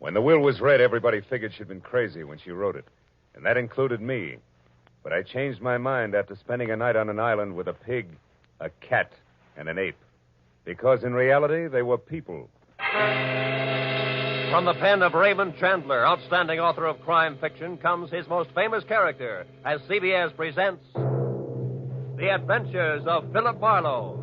When the will was read, everybody figured she'd been crazy when she wrote it. And that included me. But I changed my mind after spending a night on an island with a pig, a cat, and an ape. Because in reality, they were people. From the pen of Raymond Chandler, outstanding author of crime fiction, comes his most famous character as CBS presents The Adventures of Philip Marlowe.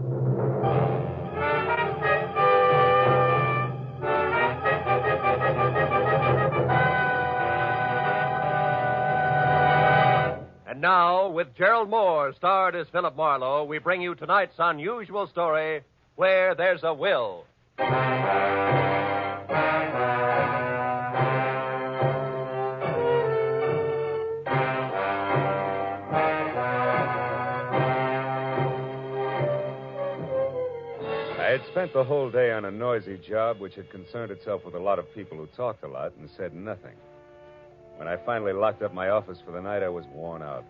And now, with Gerald Mohr, starred as Philip Marlowe, we bring you tonight's unusual story, Where There's a Will. I had spent the whole day on a noisy job which had concerned itself with a lot of people who talked a lot and said nothing. When I finally locked up my office for the night, I was worn out.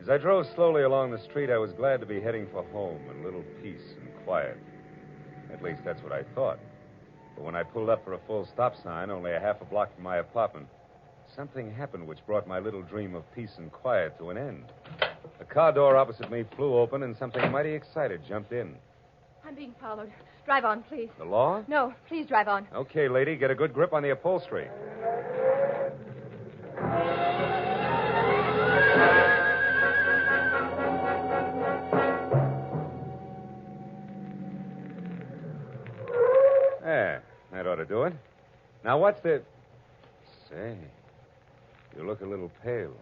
As I drove slowly along the street, I was glad to be heading for home and a little peace and quiet. At least that's what I thought. But when I pulled up for a full stop sign, only a half a block from my apartment, something happened which brought my little dream of peace and quiet to an end. The car door opposite me flew open, and something mighty excited jumped in. I'm being followed. Drive on, please. The law? No, please drive on. Okay, lady, get a good grip on the upholstery. There, that ought to do it. Now, what's the... Say, you look a little pale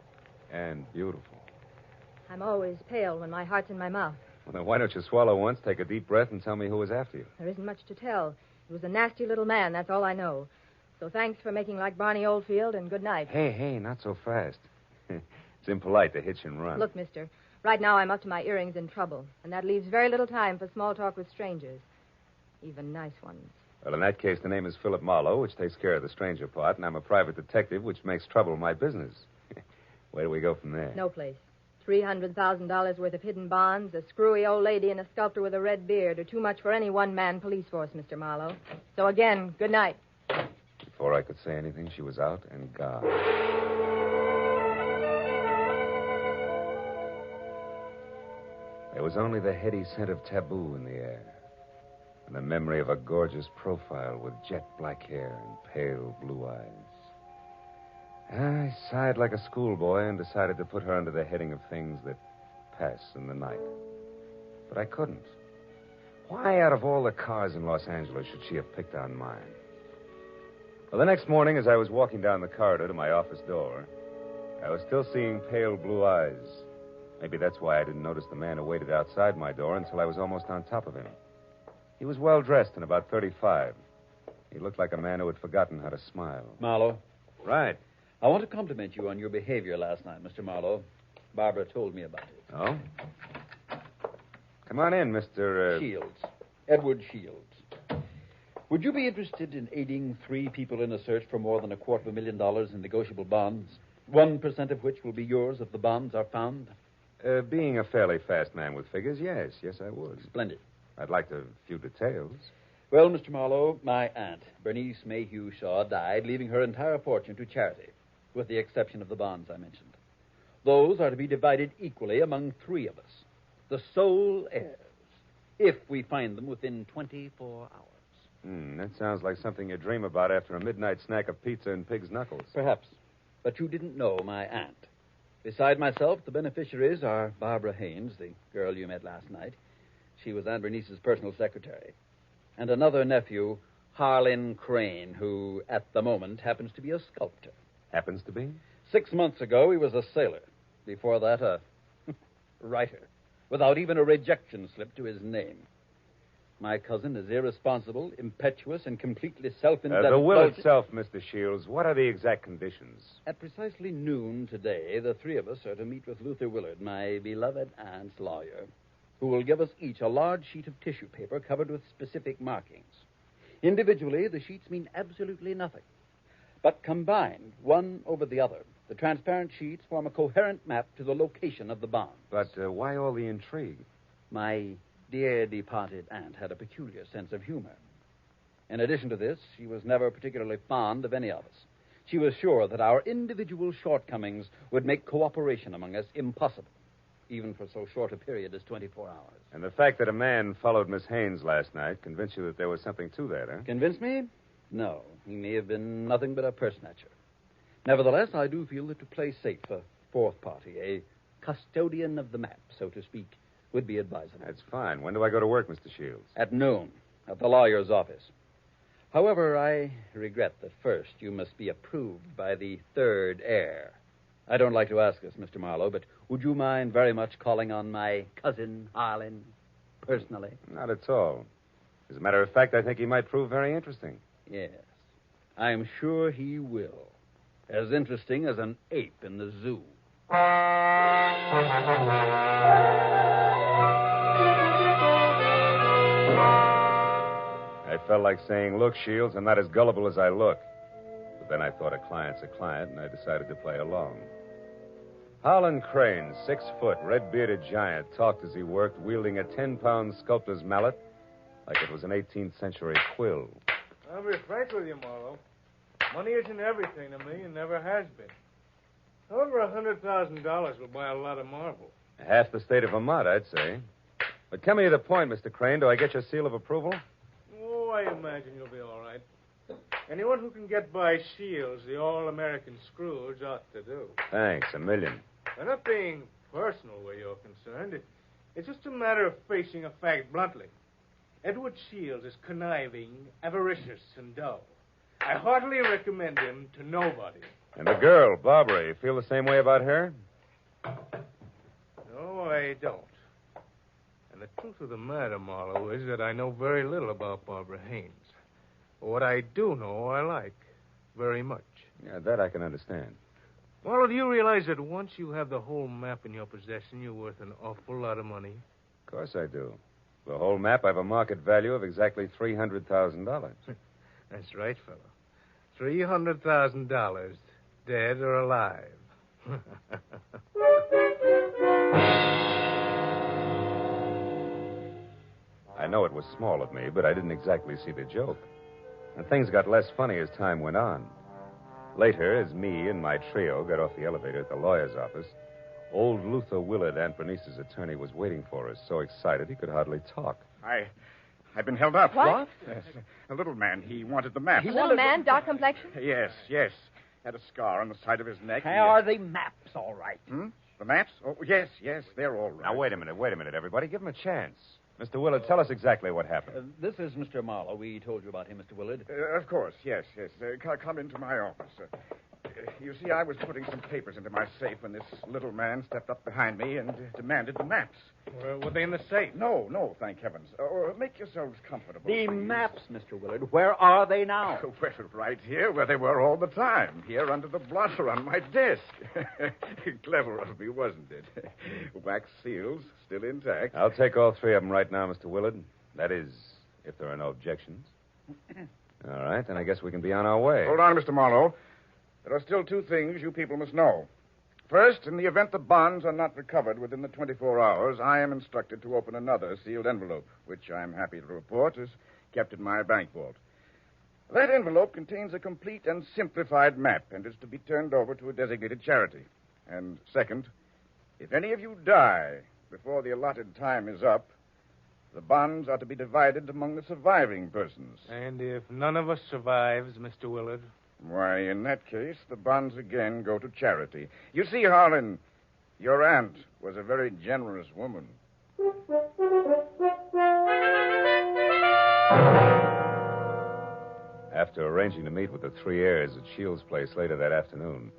and beautiful. I'm always pale when my heart's in my mouth. Well, then why don't you swallow once, take a deep breath, and tell me who was after you? There isn't much to tell. It was a nasty little man, that's all I know. So thanks for making like Barney Oldfield, and good night. Hey, not so fast. It's impolite to hitch and run. Look, mister, right now I'm up to my earrings in trouble, and that leaves very little time for small talk with strangers, even nice ones. Well, in that case, the name is Philip Marlowe, which takes care of the stranger part, and I'm a private detective, which makes trouble my business. Where do we go from there? No place. $300,000 worth of hidden bonds, a screwy old lady, and a sculptor with a red beard are too much for any one-man police force, Mr. Marlowe. So again, good night. Before I could say anything, she was out and gone. There was only the heady scent of taboo in the air, and the memory of a gorgeous profile with jet black hair and pale blue eyes. I sighed like a schoolboy and decided to put her under the heading of things that pass in the night. But I couldn't. Why, out of all the cars in Los Angeles, should she have picked on mine? Well, the next morning, as I was walking down the corridor to my office door, I was still seeing pale blue eyes. Maybe that's why I didn't notice the man who waited outside my door until I was almost on top of him. He was well-dressed and about 35. He looked like a man who had forgotten how to smile. Marlowe. Right. I want to compliment you on your behavior last night, Mr. Marlowe. Barbara told me about it. Oh? Come on in, Mr. Shields. Edward Shields. Would you be interested in aiding 3 people in a search for more than $250,000 in negotiable bonds? 1% of which will be yours if the bonds are found? Being a fairly fast man with figures, yes, I would. Splendid. I'd like a few details. Well, Mr. Marlowe, my aunt, Bernice Mayhew Shaw, died, leaving her entire fortune to charity, with the exception of the bonds I mentioned. Those are to be divided equally among 3 of us, the sole heirs, if we find them within 24 hours. That sounds like something you dream about after a midnight snack of pizza and pig's knuckles. Perhaps. But you didn't know my aunt. Beside myself, the beneficiaries are Barbara Haynes, the girl you met last night. She was Aunt Bernice's personal secretary. And another nephew, Harlan Crane, who, at the moment, happens to be a sculptor. Happens to be? 6 months ago, he was a sailor. Before that, a writer, without even a rejection slip to his name. My cousin is irresponsible, impetuous, and completely self-indulgent. The will itself, Mr. Shields, what are the exact conditions? At precisely noon today, the 3 of us are to meet with Luther Willard, my beloved aunt's lawyer, who will give us each a large sheet of tissue paper covered with specific markings. Individually, the sheets mean absolutely nothing. But combined, one over the other, the transparent sheets form a coherent map to the location of the bonds. But why all the intrigue? My dear departed aunt had a peculiar sense of humor. In addition to this, she was never particularly fond of any of us. She was sure that our individual shortcomings would make cooperation among us impossible, even for so short a period as 24 hours. And the fact that a man followed Miss Haynes last night convinced you that there was something to that, huh? Convince me? No. He may have been nothing but a personature. Nevertheless, I do feel that to play safe, a fourth party, a custodian of the map, so to speak, would be advisable. That's fine. When do I go to work, Mr. Shields? At noon, at the lawyer's office. However, I regret that first you must be approved by the third heir. I don't like to ask this, Mr. Marlowe, but would you mind very much calling on my cousin, Harlan, personally? Not at all. As a matter of fact, I think he might prove very interesting. Yes, I'm sure he will. As interesting as an ape in the zoo. I felt like saying, look, Shields, I'm not as gullible as I look. But then I thought a client's a client, and I decided to play along. Harlan Crane, 6 foot, red-bearded giant, talked as he worked, wielding a 10-pound sculptor's mallet like it was an 18th century quill. I'll be frank with you, Marlowe. Money isn't everything to me and never has been. Over $100,000 will buy a lot of marble. Half the state of Vermont, I'd say. But coming to the point, Mr. Crane, do I get your seal of approval? Oh, I imagine you'll be all right. Anyone who can get by Shields, the all-American Scrooge, ought to do. Thanks, a million. I'm not being personal where you're concerned. It's just a matter of facing a fact bluntly. Edward Shields is conniving, avaricious, and dull. I heartily recommend him to nobody. And the girl, Barbara, you feel the same way about her? No, I don't. And the truth of the matter, Marlowe, is that I know very little about Barbara Haynes. But what I do know, I like very much. Yeah, that I can understand. Marlowe, do you realize that once you have the whole map in your possession, you're worth an awful lot of money? Of course I do. The whole map, I have a market value of exactly $300,000. That's right, fellow. $300,000, dead or alive. I know it was small of me, but I didn't exactly see the joke. And things got less funny as time went on. Later, as me and my trio got off the elevator at the lawyer's office, old Luther Willard, Aunt Bernice's attorney, was waiting for us, so excited he could hardly talk. I've been held up. What? Yes. A little man. He wanted the map. A little man, dark complexion? Yes. Had a scar on the side of his neck. Are the maps all right? The maps? Oh, yes, they're all right. Now, wait a minute, everybody. Give him a chance. Mr. Willard, tell us exactly what happened. This is Mr. Marlowe. We told you about him, Mr. Willard. Of course, yes. Come into my office. You see, I was putting some papers into my safe when this little man stepped up behind me and demanded the maps. Were they in the safe? No, thank heavens. Make yourselves comfortable. The please. maps, Mr. Willard. Where are they now? Well, right here, where they were all the time. Here under the blotter on my desk. Clever of me, wasn't it? Wax seals, still intact. I'll take all 3 of them right now, Mr. Willard. That is, if there are no objections. All right, then I guess we can be on our way. Hold on, Mr. Marlowe. There are still 2 things you people must know. First, in the event the bonds are not recovered within the 24 hours, I am instructed to open another sealed envelope, which I'm happy to report is kept in my bank vault. That envelope contains a complete and simplified map and is to be turned over to a designated charity. And second, if any of you die before the allotted time is up, the bonds are to be divided among the surviving persons. And if none of us survives, Mr. Willard? Why, in that case, the bonds again go to charity. You see, Harlan, your aunt was a very generous woman. After arranging to meet with the 3 heirs at Shields' place later that afternoon,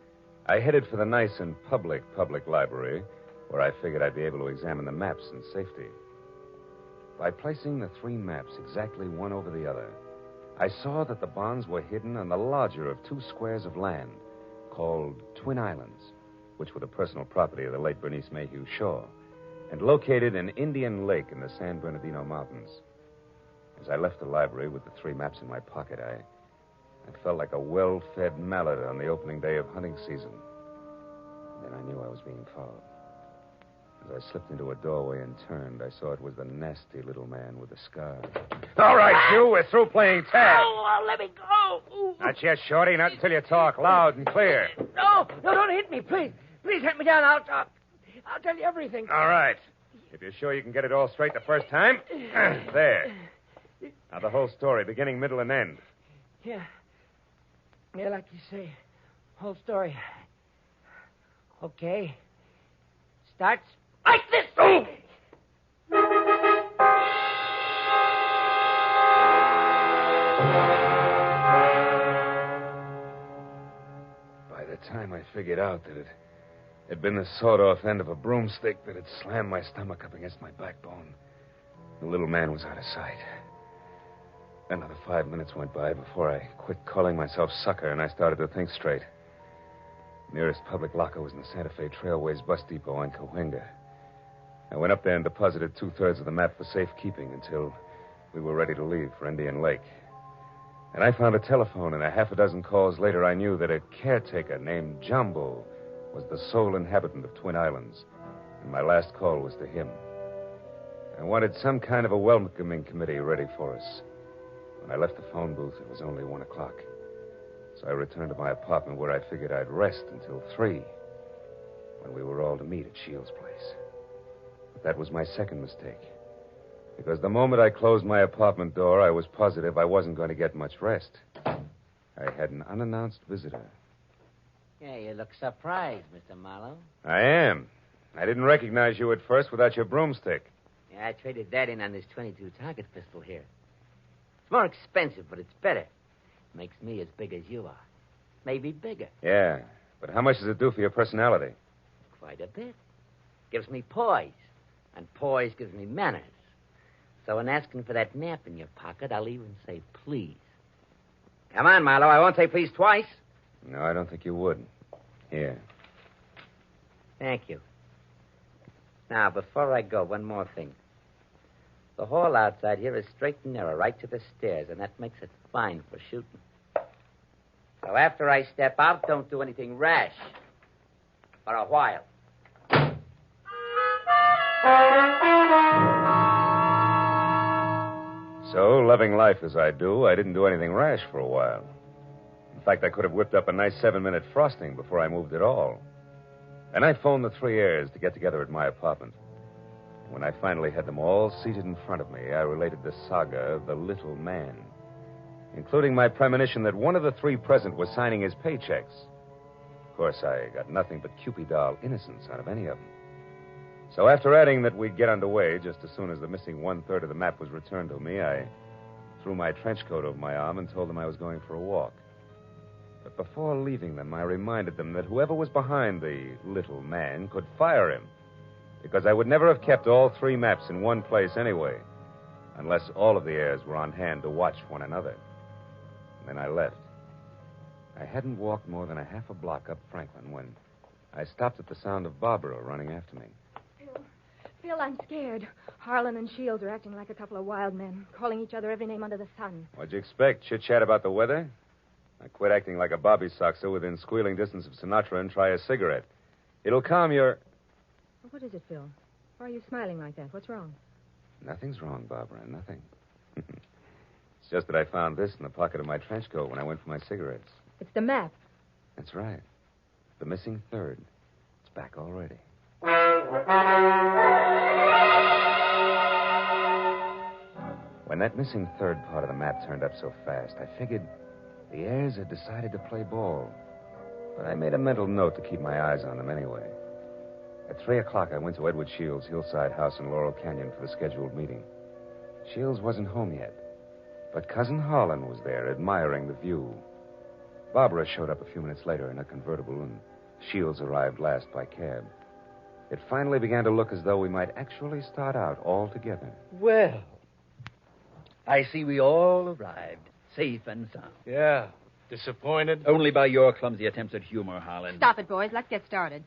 I headed for the nice and public library, where I figured I'd be able to examine the maps in safety. By placing the 3 maps exactly one over the other, I saw that the bonds were hidden on the larger of 2 squares of land called Twin Islands, which were the personal property of the late Bernice Mayhew Shaw, and located in Indian Lake in the San Bernardino Mountains. As I left the library with the 3 maps in my pocket, I felt like a well-fed mallard on the opening day of hunting season. Then I knew I was being followed. As I slipped into a doorway and turned, I saw it was the nasty little man with the scar. All right, you. We're through playing tag. Let me go. Ooh. Not yet, Shorty. Not until you talk loud and clear. No, don't hit me, please. Please hit me down. I'll tell you everything. All right. If you're sure you can get it all straight the first time. There. Now, the whole story, beginning, middle, and end. Yeah. Yeah, like you say. Whole story. Okay. Starts like this. Oh! By the time I figured out that it had been the sawed-off end of a broomstick that had slammed my stomach up against my backbone, the little man was out of sight. Another 5 minutes went by before I quit calling myself sucker and I started to think straight. Nearest public locker was in the Santa Fe Trailways bus depot on Cahuenga. I went up there and deposited 2/3 of the map for safekeeping until we were ready to leave for Indian Lake. And I found a telephone, and a half a dozen calls later I knew that a caretaker named Jumbo was the sole inhabitant of Twin Islands, and my last call was to him. I wanted some kind of a welcoming committee ready for us. When I left the phone booth, it was only 1 o'clock. So I returned to my apartment where I figured I'd rest until 3, when we were all to meet at Shields' place. But that was my second mistake. Because the moment I closed my apartment door, I was positive I wasn't going to get much rest. I had an unannounced visitor. Yeah, you look surprised, Mr. Marlowe. I am. I didn't recognize you at first without your broomstick. Yeah, I traded that in on this .22 target pistol here. It's more expensive, but it's better. Makes me as big as you are. Maybe bigger. Yeah, but how much does it do for your personality? Quite a bit. Gives me poise, and poise gives me manners. So in asking for that map in your pocket, I'll even say please. Come on, Marlowe. I won't say please twice. No, I don't think you would. Here. Thank you. Now, before I go, one more thing. The hall outside here is straight and narrow, right to the stairs, and that makes it fine for shooting. So after I step out, don't do anything rash. For a while. So, loving life as I do, I didn't do anything rash for a while. In fact, I could have whipped up a nice 7-minute frosting before I moved at all. And I phoned the 3 heirs to get together at my apartment. When I finally had them all seated in front of me, I related the saga of the little man, including my premonition that one of the 3 present was signing his paychecks. Of course, I got nothing but Cupid doll innocence out of any of them. So after adding that we'd get underway just as soon as the missing 1/3 of the map was returned to me, I threw my trench coat over my arm and told them I was going for a walk. But before leaving them, I reminded them that whoever was behind the little man could fire him, because I would never have kept all 3 maps in one place anyway, unless all of the heirs were on hand to watch one another. And then I left. I hadn't walked more than a half a block up Franklin when I stopped at the sound of Barbara running after me. Phil, I'm scared. Harlan and Shields are acting like a couple of wild men, calling each other every name under the sun. What'd you expect? Chit-chat about the weather? Now quit acting like a bobby soxer within squealing distance of Sinatra and try a cigarette. It'll calm your... What is it, Phil? Why are you smiling like that? What's wrong? Nothing's wrong, Barbara. Nothing. It's just that I found this in the pocket of my trench coat when I went for my cigarettes. It's the map. That's right. The missing 1/3. It's back already. When that missing 1/3 part of the map turned up so fast, I figured the heirs had decided to play ball. But I made a mental note to keep my eyes on them anyway. At 3 o'clock, I went to Edward Shields' hillside house in Laurel Canyon for the scheduled meeting. Shields wasn't home yet, but Cousin Harlan was there, admiring the view. Barbara showed up a few minutes later in a convertible, and Shields arrived last by cab. It finally began to look as though we might actually start out all together. Well, I see we all arrived, safe and sound. Yeah. Disappointed? Only by your clumsy attempts at humor, Harlan. Stop it, boys. Let's get started.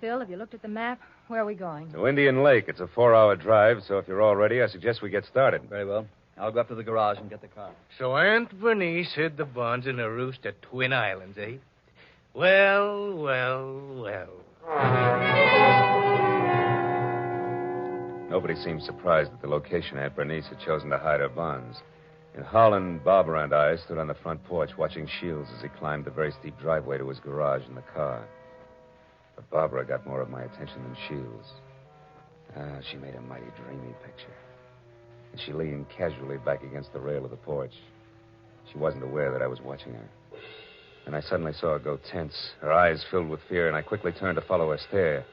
Phil, have you looked at the map? Where are we going? To Indian Lake. It's a 4-hour drive, so if you're all ready, I suggest we get started. Very well. I'll go up to the garage and get the car. So Aunt Bernice hid the bonds in a roost at Twin Islands, eh? Well, well, well. Nobody seemed surprised at the location Aunt Bernice had chosen to hide her bonds. And Harlan, Barbara, and I stood on the front porch watching Shields as he climbed the very steep driveway to his garage in the car. But Barbara got more of my attention than Shields. She made a mighty dreamy picture. And she leaned casually back against the rail of the porch. She wasn't aware that I was watching her. And I suddenly saw her go tense, her eyes filled with fear, and I quickly turned to follow her stare.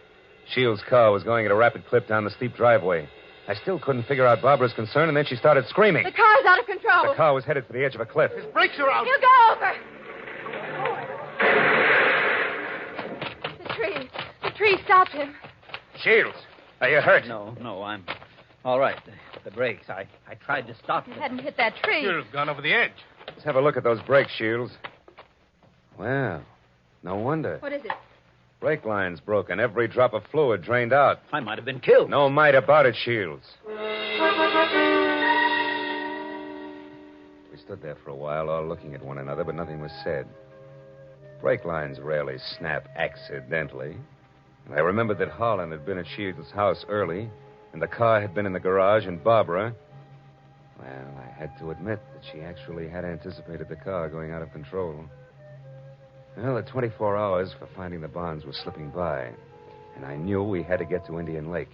Shields' car was going at a rapid clip down the steep driveway. I still couldn't figure out Barbara's concern, and then she started screaming. The car's out of control. The car was headed for the edge of a cliff. His brakes are out. He'll go over. The tree stopped him. Shields, are you hurt? No, I'm all right. The brakes. I tried to stop He them. hadn't hit that tree. Should have gone over the edge. Let's have a look at those brakes, Shields. Well, no wonder. What is it? Brake lines broken. Every drop of fluid drained out. I might have been killed. No might about it, Shields. We stood there for a while, all looking at one another, but nothing was said. Brake lines rarely snap accidentally. And I remembered that Harlan had been at Shields' house early, and the car had been in the garage, and Barbara... Well, I had to admit that she actually had anticipated the car going out of control. Well, the 24 hours for finding the bonds were slipping by, and I knew we had to get to Indian Lake.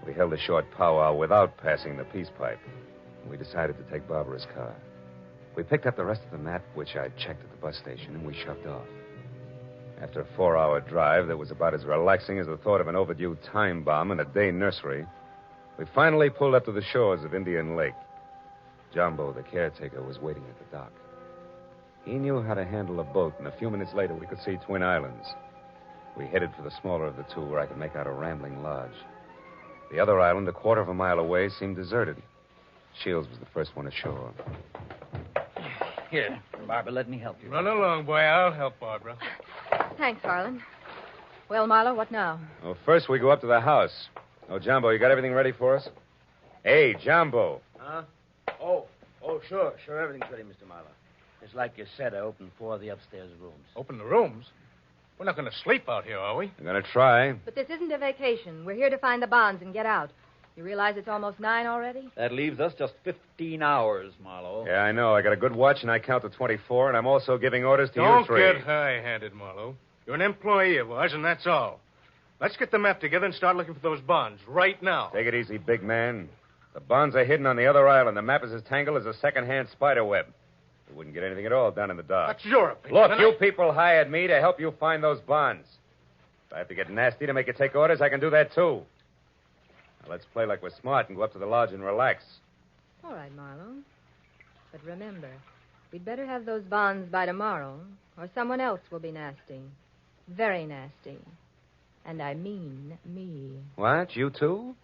We held a short powwow without passing the peace pipe. We decided to take Barbara's car. We picked up the rest of the map, which I'd checked at the bus station, and we shoved off. After a 4-hour drive that was about as relaxing as the thought of an overdue time bomb in a day nursery, we finally pulled up to the shores of Indian Lake. Jumbo, the caretaker, was waiting at the dock. He knew how to handle a boat, and a few minutes later we could see Twin Islands. We headed for the smaller of the two, where I could make out a rambling lodge. The other island, a quarter of a mile away, seemed deserted. Shields was the first one ashore. Here, Barbara, let me help you. Run along, boy. I'll help Barbara. Thanks, Harlan. Well, Marlowe, what now? Well, first we go up to the house. Oh, Jumbo, you got everything ready for us? Hey, Jumbo. Huh? Oh, sure. Everything's ready, Mr. Marlowe. Just like you said, I opened 4 of the upstairs rooms. Open the rooms? We're not going to sleep out here, are we? I'm going to try. But this isn't a vacation. We're here to find the bonds and get out. You realize it's almost 9 already? That leaves us just 15 hours, Marlowe. Yeah, I know. I got a good watch, and I count to 24, and I'm also giving orders to you Don't three. get high-handed, Marlowe. You're an employee of ours, and that's all. Let's get the map together and start looking for those bonds right now. Take it easy, big man. The bonds are hidden on the other island. The map is as tangled as a second-hand spider web. We wouldn't get anything at all down in the dark. That's your opinion. Look, you people hired me to help you find those bonds. If I have to get nasty to make you take orders, I can do that, too. Now, let's play like we're smart and go up to the lodge and relax. All right, Marlowe. But remember, we'd better have those bonds by tomorrow, or someone else will be nasty. Very nasty. And I mean me. What? You too?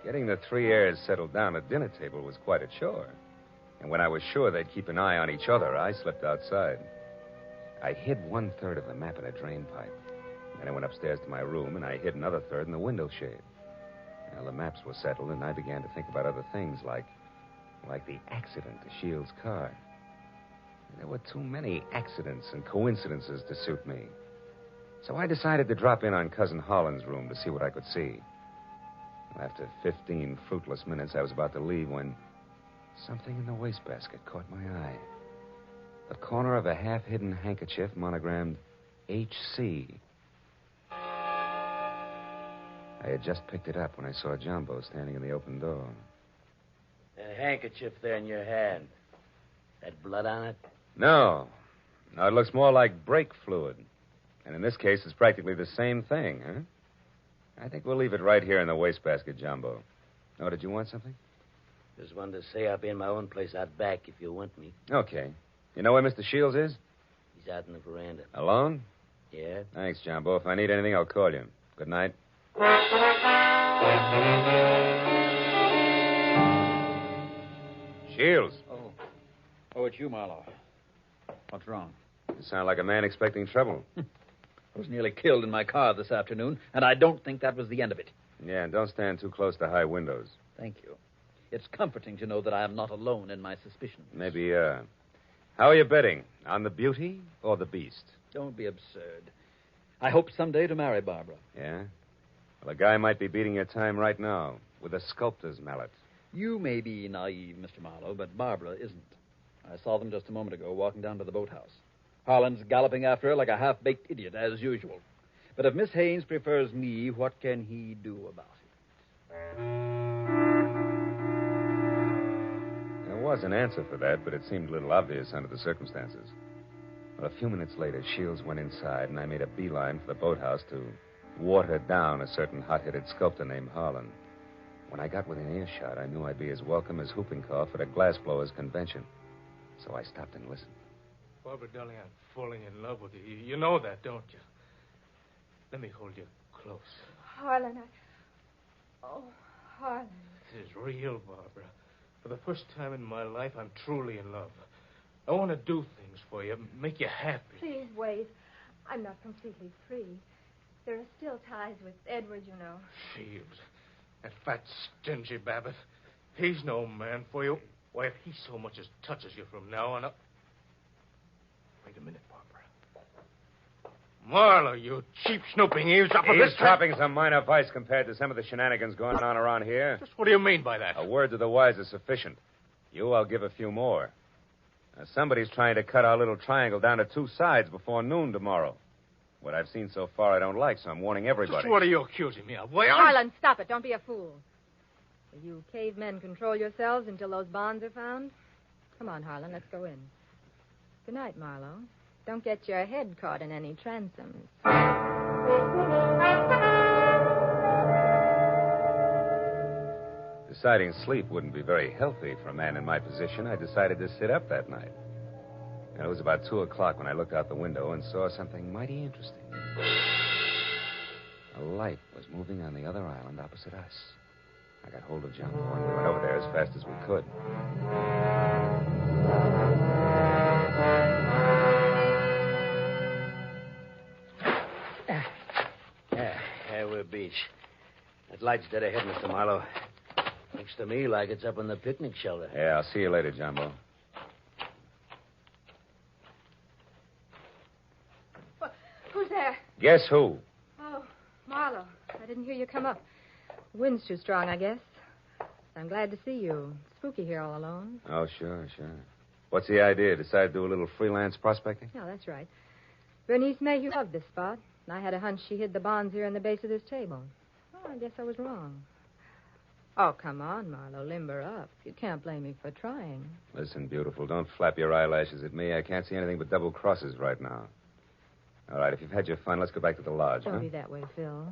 Getting the 3 heirs settled down at dinner table was quite a chore. And when I was sure they'd keep an eye on each other, I slipped outside. I hid 1/3 of the map in a drain pipe. Then I went upstairs to my room, and I hid another third in the window shade. Now, the maps were settled, and I began to think about other things, like the accident to Shields' car. And there were too many accidents and coincidences to suit me. So I decided to drop in on Cousin Harlan's room to see what I could see. After 15 fruitless minutes, I was about to leave when something in the wastebasket caught my eye. The corner of a half-hidden handkerchief monogrammed H.C. I had just picked it up when I saw Jumbo standing in the open door. That handkerchief there in your hand. That blood on it? No, it looks more like brake fluid. And in this case, it's practically the same thing, huh? I think we'll leave it right here in the wastebasket, Jumbo. Oh, did you want something? Just wanted to say I'll be in my own place out back if you want me. Okay. You know where Mr. Shields is? He's out in the veranda. Alone? Yeah? Thanks, Jumbo. If I need anything, I'll call you. Good night. Shields. Oh, it's you, Marlowe. What's wrong? You sound like a man expecting trouble. I was nearly killed in my car this afternoon, and I don't think that was the end of it. Yeah, and don't stand too close to high windows. Thank you. It's comforting to know that I am not alone in my suspicions. Maybe, how are you betting? On the beauty or the beast? Don't be absurd. I hope someday to marry Barbara. Yeah? Well, a guy might be beating your time right now with a sculptor's mallet. You may be naive, Mr. Marlowe, but Barbara isn't. I saw them just a moment ago walking down to the boathouse. Harlan's galloping after her like a half-baked idiot, as usual. But if Miss Haynes prefers me, what can he do about it? There was an answer for that, but it seemed a little obvious under the circumstances. Well, a few minutes later, Shields went inside, and I made a beeline for the boathouse to water down a certain hot-headed sculptor named Harlan. When I got within earshot, I knew I'd be as welcome as whooping cough at a glassblowers convention. So I stopped and listened. Barbara, darling, I'm falling in love with you. You know that, don't you? Let me hold you close. Harlan, Oh, Harlan. This is real, Barbara. For the first time in my life, I'm truly in love. I want to do things for you, make you happy. Please wait. I'm not completely free. There are still ties with Edward, you know. Shields. That fat, stingy Babbitt. He's no man for you. Why, if he so much as touches you from now on up... Wait a minute, Barbara. Marlowe, you cheap snooping eavesdropper. He's dropping some minor vice compared to some of the shenanigans going on around here. Just what do you mean by that? A word to the wise is sufficient. You, I'll give a few more. Now, somebody's trying to cut our little triangle down to two sides before noon tomorrow. What I've seen so far I don't like, so I'm warning everybody. Just what are you accusing me of? Harlan, stop it. Don't be a fool. Will you cavemen control yourselves until those bonds are found? Come on, Harlan, let's go in. Good night, Marlowe. Don't get your head caught in any transoms. Deciding sleep wouldn't be very healthy for a man in my position, I decided to sit up that night. And it was about 2 o'clock when I looked out the window and saw something mighty interesting. A light was moving on the other island opposite us. I got hold of John Mohr and we went over there as fast as we could. There we're beach. That light's dead ahead, Mr. Marlowe. Looks to me like it's up on the picnic shelter. Yeah, I'll see you later, Jumbo. Who's there? Guess who? Oh, Marlowe. I didn't hear you come up. The wind's too strong, I guess. I'm glad to see you. Spooky here all alone. Oh, sure. What's the idea? Decide to do a little freelance prospecting? No, that's right. Bernice Mayhew loved this spot, and I had a hunch she hid the bonds here in the base of this table. Oh, I guess I was wrong. Oh, come on, Marlowe. Limber up. You can't blame me for trying. Listen, beautiful, don't flap your eyelashes at me. I can't see anything but double crosses right now. All right, if you've had your fun, let's go back to the lodge, Don't be that way, Phil.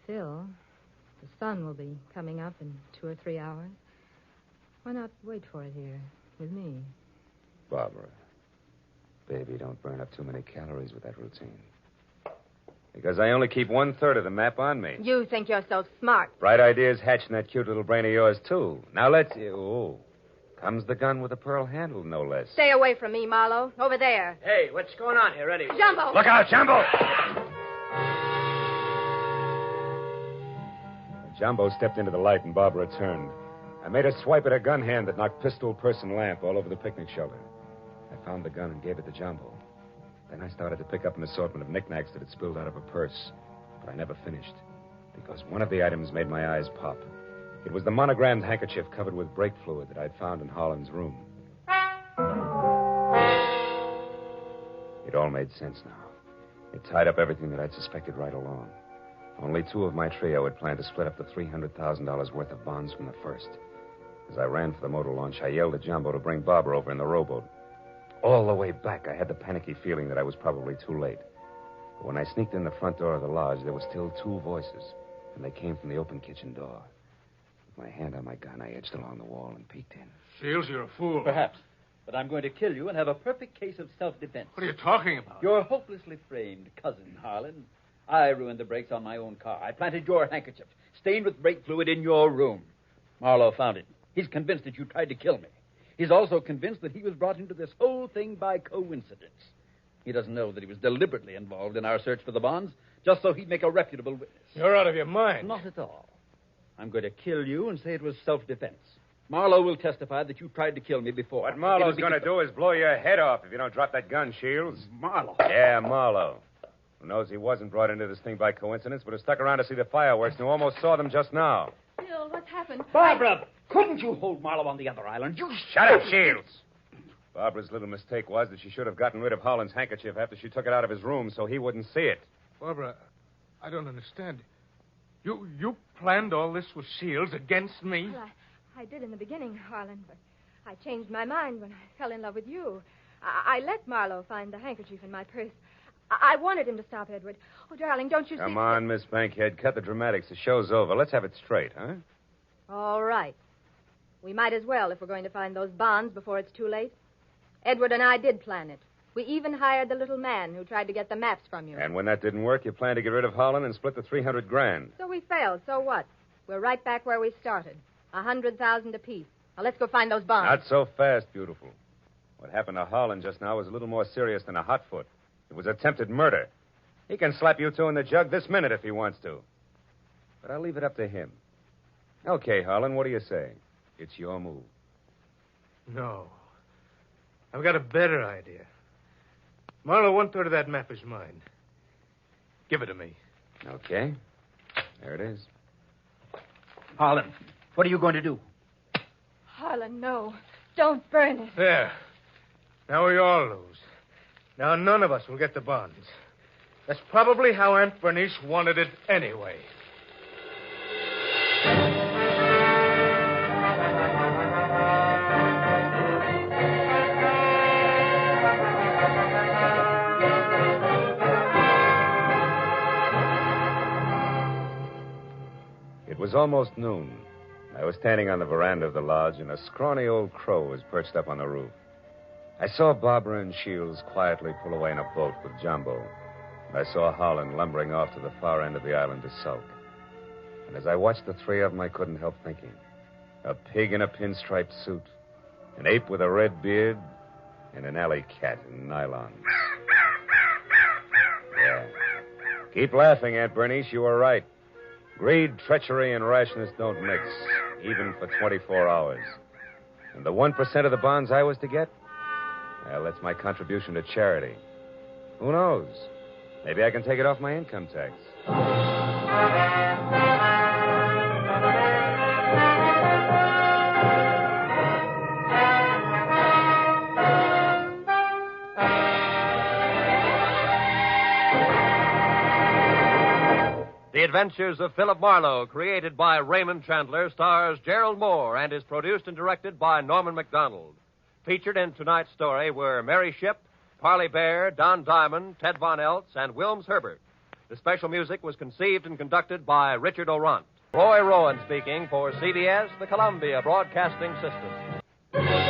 Phil, the sun will be coming up in 2 or 3 hours. Why not wait for it here with me? Barbara, baby, don't burn up too many calories with that routine. Because I only keep 1/3 of the map on me. You think you're so smart. Bright ideas hatch in that cute little brain of yours, too. Now let's... Oh, comes the gun with a pearl handle, no less. Stay away from me, Marlowe. Over there. Hey, what's going on here, Eddie? Jumbo! Look out, Jumbo! Jumbo stepped into the light and Barbara turned. I made a swipe at her gun hand that knocked pistol, purse, and lamp all over the picnic shelter. I found the gun and gave it to Jumbo. Then I started to pick up an assortment of knickknacks that had spilled out of a purse. But I never finished, because one of the items made my eyes pop. It was the monogrammed handkerchief covered with brake fluid that I'd found in Harlan's room. It all made sense now. It tied up everything that I'd suspected right along. Only 2 of my trio had planned to split up the $300,000 worth of bonds from the first. As I ran for the motor launch, I yelled at Jumbo to bring Barbara over in the rowboat. All the way back, I had the panicky feeling that I was probably too late. But when I sneaked in the front door of the lodge, there were still 2 voices, and they came from the open kitchen door. With my hand on my gun, I edged along the wall and peeked in. Shields, you're a fool. Perhaps. But I'm going to kill you and have a perfect case of self-defense. What are you talking about? Your hopelessly framed cousin, Harlan. I ruined the brakes on my own car. I planted your handkerchief, stained with brake fluid, in your room. Marlowe found it. He's convinced that you tried to kill me. He's also convinced that he was brought into this whole thing by coincidence. He doesn't know that he was deliberately involved in our search for the bonds, just so he'd make a reputable witness. You're out of your mind. Not at all. I'm going to kill you and say it was self-defense. Marlowe will testify that you tried to kill me before. What Marlowe's going to do is blow your head off if you don't drop that gun, Shields. Marlowe. Yeah, Marlowe. Who knows he wasn't brought into this thing by coincidence, but who stuck around to see the fireworks and who almost saw them just now. Bill, what's happened? Barbara, couldn't you hold Marlowe on the other island? You Shut up, Shields. Barbara's little mistake was that she should have gotten rid of Holland's handkerchief after she took it out of his room so he wouldn't see it. Barbara, I don't understand. You planned all this with Shields against me? Well, I did in the beginning, Harlan, but I changed my mind when I fell in love with you. I let Marlowe find the handkerchief in my purse. I wanted him to stop Edward. Oh, darling, don't you see... Come on, Miss Bankhead. Cut the dramatics. The show's over. Let's have it straight, huh? All right. We might as well if we're going to find those bonds before it's too late. Edward and I did plan it. We even hired the little man who tried to get the maps from you. And when that didn't work, you planned to get rid of Holland and split the $300,000. So we failed. So what? We're right back where we started. 100,000 apiece. Now let's go find those bonds. Not so fast, beautiful. What happened to Holland just now was a little more serious than a hot foot. It was attempted murder. He can slap you two in the jug this minute if he wants to. But I'll leave it up to him. Okay, Holland, what do you say? It's your move. No. I've got a better idea. Marlowe, 1/3 of that map is mine. Give it to me. Okay. There it is. Harlan, what are you going to do? Harlan, no. Don't burn it. There. Now we all lose. Now none of us will get the bonds. That's probably how Aunt Bernice wanted it anyway. It was almost noon. I was standing on the veranda of the lodge, and a scrawny old crow was perched up on the roof. I saw Barbara and Shields quietly pull away in a boat with Jumbo. And I saw Holland lumbering off to the far end of the island to sulk. And as I watched the three of them, I couldn't help thinking. A pig in a pinstriped suit, an ape with a red beard, and an alley cat in nylon. Yeah. Keep laughing, Aunt Bernice. You were right. Greed, treachery, and rashness don't mix, even for 24 hours. And the 1% of the bonds I was to get? Well, that's my contribution to charity. Who knows? Maybe I can take it off my income tax. The Adventures of Philip Marlowe, created by Raymond Chandler, stars Gerald Mohr and is produced and directed by Norman MacDonald. Featured in tonight's story were Mary Shipp, Parley Bear, Don Diamond, Ted Von Eltz, and Wilms Herbert. The special music was conceived and conducted by Richard Orant. Roy Rowan speaking for CBS, the Columbia Broadcasting System.